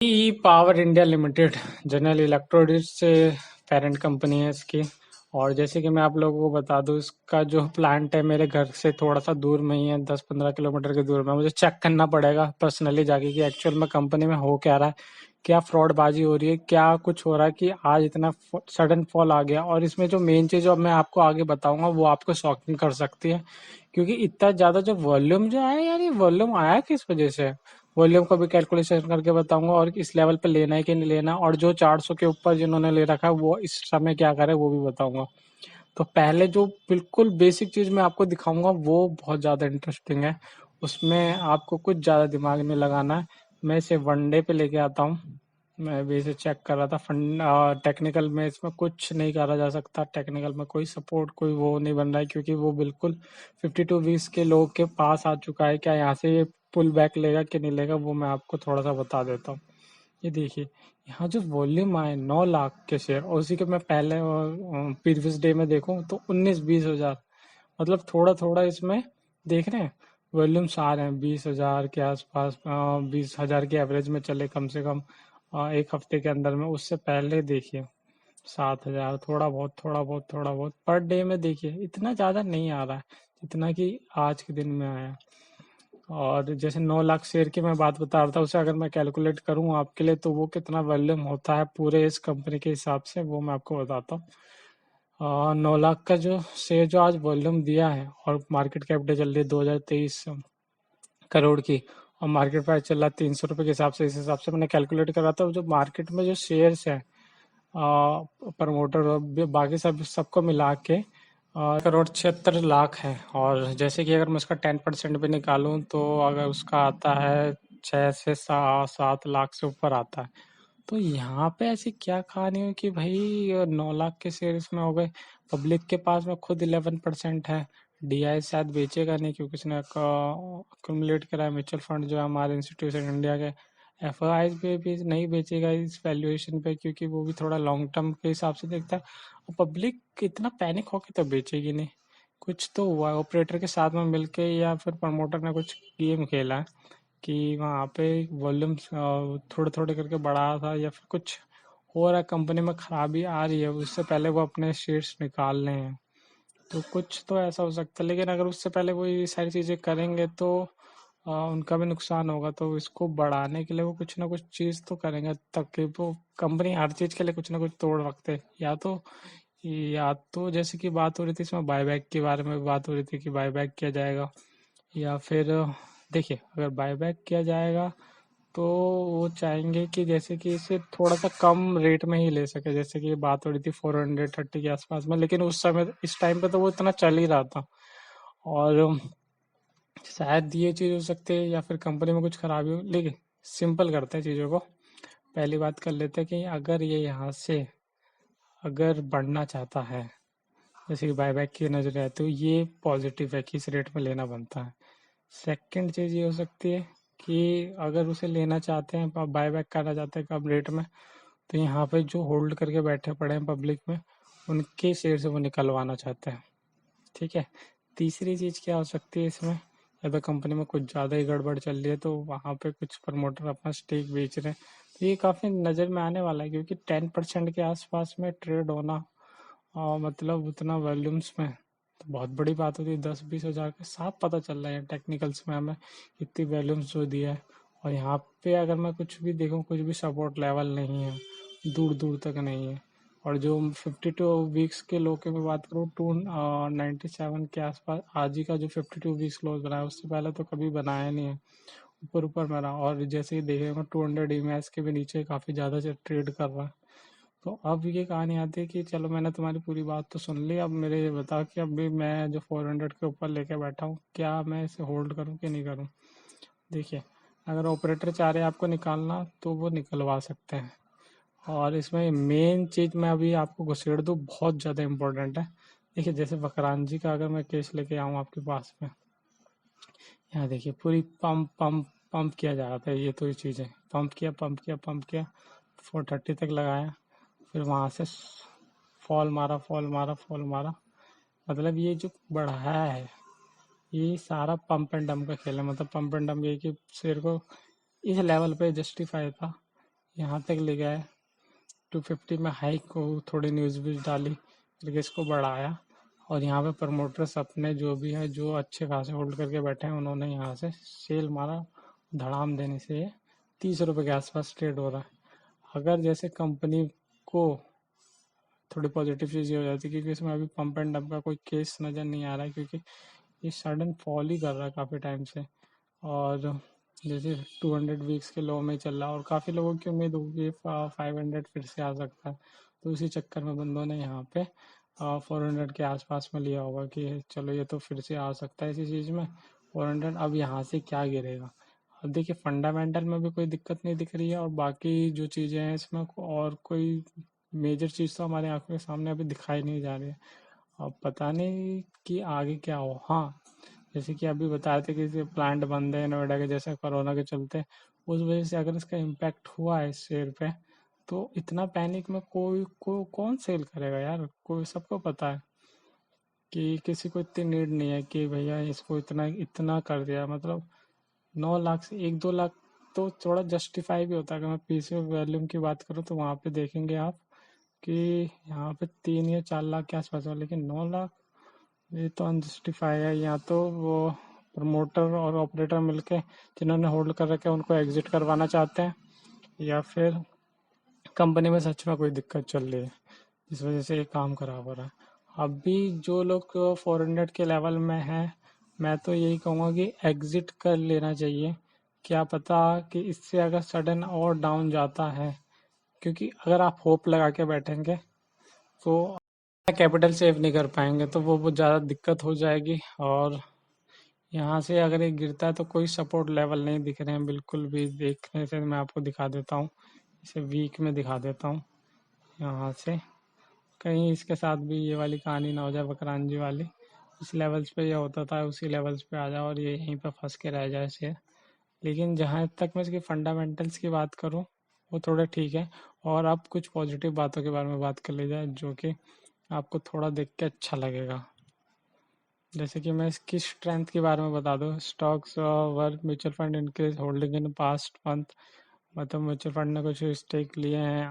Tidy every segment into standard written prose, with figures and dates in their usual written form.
ई power India limited General Electric से parent company है इसकी। और जैसे कि मैं आप लोगों को बता दूं, इसका जो प्लांट है मेरे घर से थोड़ा सा दूर में ही है, 10-15 किलोमीटर के दूर में। मुझे चेक करना पड़ेगा पर्सनली जाके कि एक्चुअल में कंपनी में हो क्या रहा है, क्या फ्रॉडबाजी हो रही है, क्या कुछ हो रहा है कि आज इतना सडन फॉल आ गया। और इसमें जो मेन चीज़ जो मैं आपको आगे बताऊंगा वो आपको शॉकिंग कर सकती है, क्योंकि इतना ज़्यादा जो वॉल्यूम जो आया यार, ये वॉल्यूम आया किस वजह से। वॉल्यूम को भी कैलकुलेशन करके बताऊंगा और इस लेवल पे लेना है कि नहीं लेना, और जो 400 के ऊपर जिन्होंने ले रखा है वो इस समय क्या करे वो भी बताऊंगा। तो पहले जो बिल्कुल बेसिक चीज मैं आपको दिखाऊंगा वो बहुत ज्यादा इंटरेस्टिंग है। उसमें आपको कुछ ज्यादा दिमाग नहीं लगाना है। मैं इसे वनडे पे लेके आता हूँ। मैं भी इसे चेक कर रहा था। फंड टेक्निकल में इसमें कुछ नहीं करा जा सकता। टेक्निकल में कोई सपोर्ट कोई वो नहीं बन रहा है, क्योंकि वो बिल्कुल 52 वीक्स के लोग के पास आ चुका है। क्या यहाँ से ये पुल बैक लेगा कि नहीं लेगा वो मैं आपको थोड़ा सा बता देता हूँ। ये देखिए, यहाँ जो वॉल्यूम आए 9 लाख के शेयर, और उसी के मैं पहले प्रीवियस डे में देखूं तो 19-20 हज़ार। मतलब थोड़ा थोड़ा इसमें देख रहे हैं वॉल्यूम्स आ रहे हैं 20 हज़ार के आसपास। 20 हज़ार के एवरेज में चले कम से कम एक हफ्ते के अंदर में। उससे पहले देखिए 7 हज़ार, थोड़ा बहुत पर डे में देखिए इतना ज़्यादा नहीं आ रहा है जितना कि आज के दिन में आया। और जैसे 9 लाख शेयर की मैं बात बता रहा था, उसे अगर मैं कैलकुलेट करूं आपके लिए तो वो कितना वॉल्यूम होता है पूरे इस कंपनी के हिसाब से वो मैं आपको बताता हूँ। 9 लाख का जो शेयर जो आज वॉल्यूम दिया है, और मार्केट कैपिटल चल रही है 2023 करोड़ की, और मार्केट प्राइस चल रहा है 300 रुपये के हिसाब से। इस हिसाब से मैंने कैलकुलेट करा था जो मार्केट में जो शेयर्स है प्रमोटर बाकी सबको मिला के 1,76,00,000 है। और जैसे कि अगर मैं उसका 10% भी निकालूं तो अगर उसका आता है 6 से 7 लाख से ऊपर आता है। तो यहाँ पे ऐसी क्या कहानी है कि भाई 9 लाख के शेयर इसमें हो गए। पब्लिक के पास में खुद 11% है। डीआई शायद बेचेगा नहीं, क्योंकि उसने अक्यूमुलेट करा है। म्यूचुअल फंड जो है हमारे इंस्टीट्यूशन इंडिया के, एफआईआई पे भी नहीं बेचेगा इस वैल्यूएशन पे, क्योंकि वो भी थोड़ा लॉन्ग टर्म के हिसाब से देखता है। और पब्लिक इतना पैनिक होके तो बेचेगी नहीं। कुछ तो हुआ ऑपरेटर के साथ में मिलके, या फिर प्रमोटर ने कुछ गेम खेला है कि वहाँ पे वॉल्यूम थोड़े थोड़े करके बढ़ा था, या फिर कुछ हो रहा है कंपनी में खराबी आ रही है, उससे पहले वो अपने शेयर्स निकाल रहे हैं। तो कुछ तो ऐसा हो सकता है, लेकिन अगर उससे पहले वो ये सारी चीज़ें करेंगे तो उनका भी नुकसान होगा। तो इसको बढ़ाने के लिए वो कुछ ना कुछ चीज़ तो करेंगे, ताकि वो कंपनी हर चीज़ के लिए कुछ ना कुछ तोड़ रखते हैं। या तो जैसे कि बात हो रही थी इसमें बायबैक के बारे में बात हो रही थी कि बायबैक किया जाएगा, या फिर देखिए अगर बायबैक किया जाएगा तो वो चाहेंगे कि जैसे कि इसे थोड़ा सा कम रेट में ही ले सके। जैसे कि बात हो रही थी 430 के आसपास में, लेकिन उस समय इस टाइम पे तो वो इतना चल ही रहा था। और शायद ये चीज़ हो सकती है, या फिर कंपनी में कुछ खराबी हो। लेकिन सिंपल करते हैं चीज़ों को। पहली बात कर लेते हैं कि अगर ये यहाँ से अगर बढ़ना चाहता है, जैसे कि बायबैक की नज़र है, तो ये पॉजिटिव है कि इस रेट में लेना बनता है। सेकंड चीज़ ये हो सकती है कि अगर उसे लेना चाहते हैं, बायबैक करना चाहते हैं कम रेट में, तो यहाँ पे जो होल्ड करके बैठे पड़े हैं पब्लिक में, उनके शेयर से वो निकलवाना चाहते हैं। ठीक है। तीसरी चीज़ क्या हो सकती है इसमें, या तो कंपनी में कुछ ज़्यादा ही गड़बड़ चल रही है तो वहाँ पे कुछ प्रमोटर अपना स्टेक बेच रहे हैं। तो ये काफ़ी नज़र में आने वाला है, क्योंकि 10% के आसपास में ट्रेड होना, मतलब उतना वॉल्यूम्स में, तो बहुत बड़ी बात होती है। 10-20 हज़ार के साफ पता चल रहा है टेक्निकल्स में हमें इतनी वॉल्यूम्स जो दिया है। और यहाँ पे अगर मैं कुछ भी देखूँ, कुछ भी सपोर्ट लेवल नहीं है, दूर दूर तक नहीं है। और जो 52 वीक्स के लो के मैं बात करूँ, 297 के आसपास आज ही का जो 52 वीक्स क्लोज बनाया, उससे पहले तो कभी बनाया नहीं है। ऊपर ऊपर में रहा, और जैसे ही देखेगा 200 EMAs के भी नीचे काफ़ी ज़्यादा ट्रेड कर रहा है। तो अब ये कहानी आती है कि चलो मैंने तुम्हारी पूरी बात तो सुन ली, अब मेरे ये बता कि अभी मैं जो 400 के ऊपर लेके बैठा हूँ, क्या मैं इसे होल्ड करूँ कि नहीं करूँ। देखिए, अगर ऑपरेटर चाह रहे हैं आपको निकालना तो वो निकलवा सकते हैं। और इसमें मेन चीज़ मैं अभी आपको घुसेड़ दूँ, बहुत ज़्यादा इंपॉर्टेंट है। देखिए, जैसे वकरान जी का अगर मैं केस लेके आऊँ आपके पास में, यहाँ देखिए पूरी पंप पंप पंप किया जा रहा था। ये तो ये चीज़ है, पंप किया 430 तक लगाया, फिर वहाँ से फॉल मारा। मतलब ये जो बढ़ा है, ये सारा पंप एंड डम का खेल है। मतलब पंप एंड डम ये कि शेयर को इस लेवल पे जस्टिफाई था यहाँ तक ले गया है 250 में हाइक को थोड़ी न्यूज़ भी डाली, फिर इसको बढ़ाया और यहाँ पे प्रमोटर्स अपने जो भी है जो अच्छे खासे होल्ड करके बैठे हैं उन्होंने यहाँ से सेल मारा, धड़ाम देने से ये 30 रुपये के आसपास ट्रेड हो रहा है। अगर जैसे कंपनी को थोड़ी पॉजिटिव चीज़ ये हो जाती है क्योंकि इसमें अभी पंप एंड डंप का कोई केस नज़र नहीं आ रहा है क्योंकि ये सडन फॉल ही कर रहा है काफ़ी टाइम से, और जैसे 200 वीक्स के लो में चल रहा है और काफ़ी लोगों की उम्मीद होगी 500 फिर से आ सकता है, तो उसी चक्कर में बंदों ने यहाँ पे 400 के आसपास में लिया होगा कि चलो ये तो फिर से आ सकता है इसी चीज़ में 400। अब यहाँ से क्या गिरेगा? अब देखिए फंडामेंटल में भी कोई दिक्कत नहीं दिख रही है और बाकी जो चीज़ें हैं इसमें और कोई मेजर चीज़ तो हमारे आंखों के सामने अभी दिखाई नहीं जा रही है। अब पता नहीं कि आगे क्या हो। हाँ, जैसे कि अभी बताए थे कि प्लांट बंद है नोएडा के, जैसे कोरोना के चलते, उस वजह से अगर इसका इम्पैक्ट हुआ है इस शेयर पे तो इतना पैनिक में कौन सेल करेगा यार? कोई सबको पता है कि किसी को इतनी नीड नहीं है कि भैया इसको इतना इतना कर दिया, मतलब 9 लाख से 1-2 लाख तो थोड़ा जस्टिफाई भी होता है। अगर मैं पीसी वॉल्यूम की बात करूँ तो वहाँ पे देखेंगे आप कि यहाँ पे 3 या 4 लाख के आसपास है, लेकिन 9 लाख ये तो अनजस्टिफाई है। या तो वो प्रमोटर और ऑपरेटर मिलके जिन्होंने होल्ड कर रखे हैं उनको एग्जिट करवाना चाहते हैं, या फिर कंपनी में सच में कोई दिक्कत चल रही है जिस वजह से ये काम खराब हो रहा है। अभी जो लोग 400 के लेवल में हैं, मैं तो यही कहूँगा कि एग्जिट कर लेना चाहिए। क्या पता कि इससे अगर सडन और डाउन जाता है, क्योंकि अगर आप होप लगा के बैठेंगे तो कैपिटल सेव नहीं कर पाएंगे, तो वो बहुत ज़्यादा दिक्कत हो जाएगी। और यहाँ से अगर ये गिरता है तो कोई सपोर्ट लेवल नहीं दिख रहे हैं बिल्कुल भी। देखने से मैं आपको दिखा देता हूँ, इसे वीक में दिखा देता हूँ यहाँ से, कहीं इसके साथ भी ये वाली कहानी ना हो जाए बकरानजी वाली। इस लेवल्स पे ये होता था उसी लेवल्स पे आ जाए और ये यहीं पे फंस के रह जाए शेयर। लेकिन जहाँ तक मैं इसकी फंडामेंटल्स की बात करूँ वो थोड़े ठीक है। और अब कुछ पॉजिटिव बातों के बारे में बात कर ली जाए जो कि आपको थोड़ा देख के अच्छा लगेगा। जैसे कि मैं इसकी स्ट्रेंथ के बारे में बता दूं, stocks work mutual fund increase holding in past month, मतलब म्यूचुअल फंड ने कुछ स्टेक लिए हैं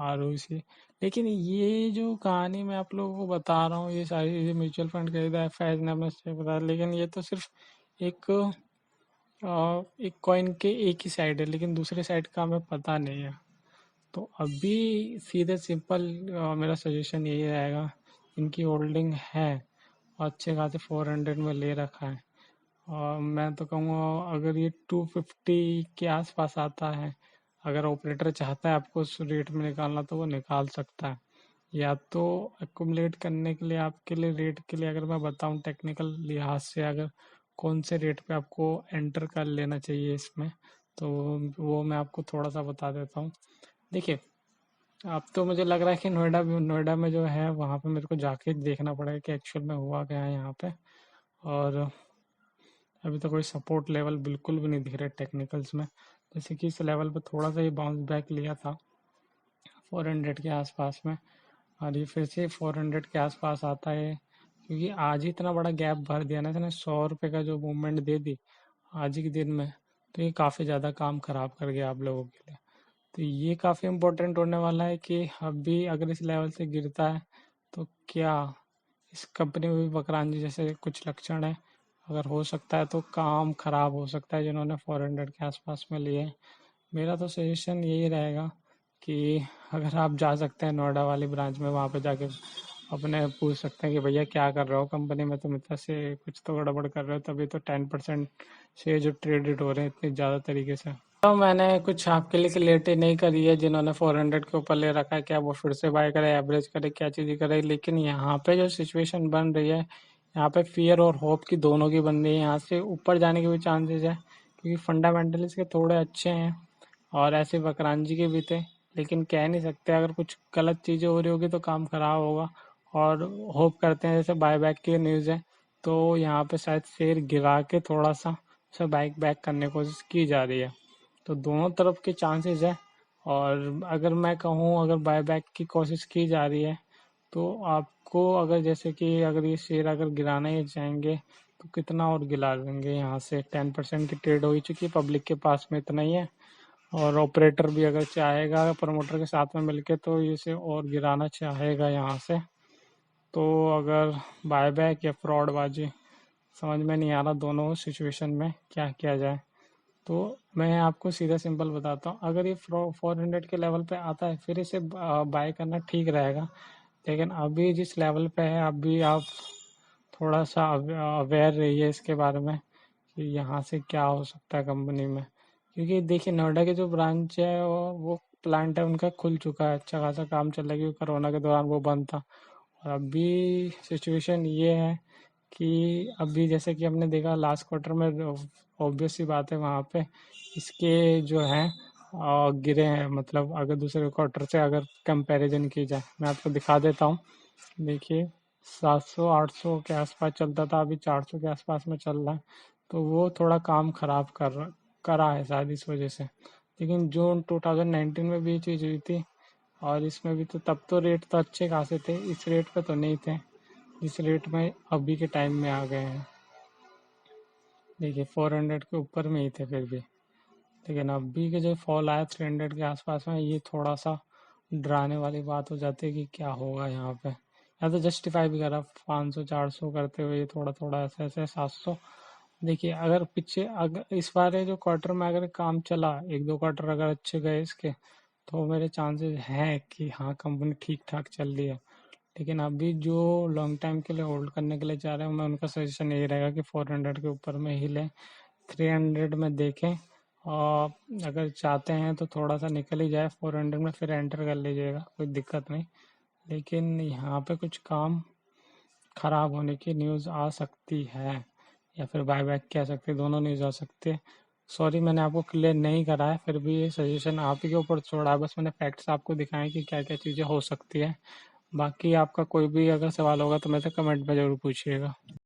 आर ओ सी। लेकिन ये जो कहानी मैं आप लोगों को बता रहा हूँ ये सारी म्यूचुअल फंड खरीदा एफ आई ने अपना स्टेक बताया, लेकिन ये तो सिर्फ एक एक कॉइन के एक ही साइड है, लेकिन दूसरे साइड का हमें पता नहीं है। तो अभी सीधे सिंपल मेरा सजेशन यही रहेगा, इनकी होल्डिंग है अच्छे खासे 400 में ले रखा है, और मैं तो कहूँगा अगर ये 250 के आसपास आता है, अगर ऑपरेटर चाहता है आपको उस रेट में निकालना तो वो निकाल सकता है। या तो एक्युमुलेट करने के लिए आपके लिए रेट के लिए अगर मैं बताऊं टेक्निकल लिहाज से, अगर कौन से रेट पे आपको एंटर कर लेना चाहिए इसमें, तो वो मैं आपको थोड़ा सा बता देता हूँ। देखिए, अब तो मुझे लग रहा है कि नोएडा में जो है वहाँ पे मेरे को जाके देखना पड़ेगा कि एक्चुअल में हुआ क्या है यहाँ पे। और अभी तो कोई सपोर्ट लेवल बिल्कुल भी नहीं दिख रहे टेक्निकल्स में। जैसे कि इस लेवल पे थोड़ा सा ही बाउंस बैक लिया था 400 के आसपास में, और ये फिर से 400 के आसपास आता है क्योंकि आज ही इतना बड़ा गैप भर दिया ना इसने, 100 रुपये का जो मूवमेंट दे दी आज ही के दिन में, तो ये काफ़ी ज़्यादा काम खराब कर गया आप लोगों के लिए। तो ये काफ़ी इम्पोर्टेंट होने वाला है कि अभी अगर इस लेवल से गिरता है तो क्या इस कंपनी में भी बकरानजी जैसे कुछ लक्षण है, अगर हो सकता है तो काम खराब हो सकता है जिन्होंने 400 के आसपास में लिए। मेरा तो सजेशन यही रहेगा कि अगर आप जा सकते हैं नोएडा वाली ब्रांच में, वहाँ पे जाके अपने पूछ सकते हैं कि भैया क्या कर रहे हो कंपनी में, तुम इतना से कुछ तो गड़बड़ कर रहे हो, तभी तो 10% से जो ट्रेडेड हो रहे हैं इतनी ज़्यादा तरीके से। तो मैंने कुछ आपके लिए क्लियरिटी नहीं करी है जिन्होंने 400 के ऊपर ले रखा है, क्या वो फिर से बाय करे, एवरेज करे, क्या चीज़ करे। लेकिन यहाँ पे जो सिचुएशन बन रही है, यहाँ पे फियर और होप की दोनों की बन रही है। यहाँ से ऊपर जाने के भी चांसेस है क्योंकि फंडामेंटल इसके थोड़े अच्छे हैं और ऐसे बकरानजी के भी थे, लेकिन कह नहीं सकते, अगर कुछ गलत चीज़ें हो रही होगी तो काम खराब होगा। और होप करते हैं जैसे बायबैक की न्यूज़ है तो यहाँ पे शायद शेयर गिरा के थोड़ा सा उसे बाइक बैक करने की कोशिश की जा रही है, तो दोनों तरफ के चांसेस है। और अगर मैं कहूँ अगर बायबैक की कोशिश की जा रही है तो आपको अगर जैसे कि अगर ये शेयर अगर गिराना ही चाहेंगे तो कितना और गिरा देंगे, यहाँ से 10% की ट्रेड हो ही चुकी है, पब्लिक के पास में इतना ही है। और ऑपरेटर भी अगर चाहेगा प्रमोटर के साथ में मिलके तो इसे और गिराना चाहेगा यहाँ से। तो अगर बायबैक या फ्रॉडबाजी समझ में नहीं आ रहा, दोनों सिचुएशन में क्या किया जाए। तो मैं आपको सीधा सिंपल बताता हूँ, अगर ये 400 के लेवल पे आता है फिर इसे बाय करना ठीक रहेगा। लेकिन अभी जिस लेवल पे है अभी आप थोड़ा सा अवेयर रहिए इसके बारे में कि यहाँ से क्या हो सकता है कंपनी में। क्योंकि देखिए नोएडा के जो ब्रांच है वो प्लांट है उनका खुल चुका है, अच्छा खासा काम चल रहा है, क्योंकि कोरोना के दौरान वो बंद था। और अभी सिचुएशन ये है कि अभी जैसे कि हमने देखा लास्ट क्वार्टर में, ऑब्वियस सी बात है वहाँ पे इसके जो हैं गिरे हैं, मतलब अगर दूसरे क्वार्टर से अगर कंपैरिजन की जाए। मैं आपको दिखा देता हूँ, देखिए 700-800 के आसपास चलता था, अभी 400 के आसपास में चल रहा है। तो वो थोड़ा काम खराब करा है शायद इस वजह से। लेकिन जून 2019 में भी ये चीज़ हुई थी और इसमें भी, तो तब तो रेट तो अच्छे खासे थे, इस रेट पे तो नहीं थे जिस रेट में अभी के टाइम में आ गए हैं। देखिए 400 के ऊपर में ही थे फिर भी, लेकिन अभी के जो फॉल आया 300 के आसपास में, ये थोड़ा सा डराने वाली बात हो जाती है कि क्या होगा यहाँ पे। या तो जस्टिफाई भी करा 500-400 करते हुए थोड़ा थोड़ा ऐसे ऐसे 700। देखिए अगर पीछे अगर इस बार जो क्वार्टर में अगर काम चला, एक दो क्वार्टर अगर अच्छे गए इसके, तो मेरे चांसेस हैं कि हाँ कंपनी ठीक ठाक चल रही है। लेकिन अभी जो लॉन्ग टाइम के लिए होल्ड करने के लिए चाह रहे हैं, मैं उनका सजेशन यही रहेगा कि 400 के ऊपर में ही लें, 300 में देखें। और अगर चाहते हैं तो थोड़ा सा निकल ही जाए 400 में, फिर एंटर कर लीजिएगा, कोई दिक्कत नहीं। लेकिन यहाँ पे कुछ काम खराब होने की न्यूज़ आ सकती है, या फिर बायबैक कह सकते हैं, दोनों न्यूज़ आ सकती है। सॉरी मैंने आपको क्लियर नहीं करा है, फिर भी ये सजेशन आप ही के ऊपर छोड़ा है, बस मैंने फैक्ट्स आपको दिखाए कि क्या क्या चीज़ें हो सकती है। बाकी आपका कोई भी अगर सवाल होगा तो मेरे से कमेंट में ज़रूर पूछिएगा।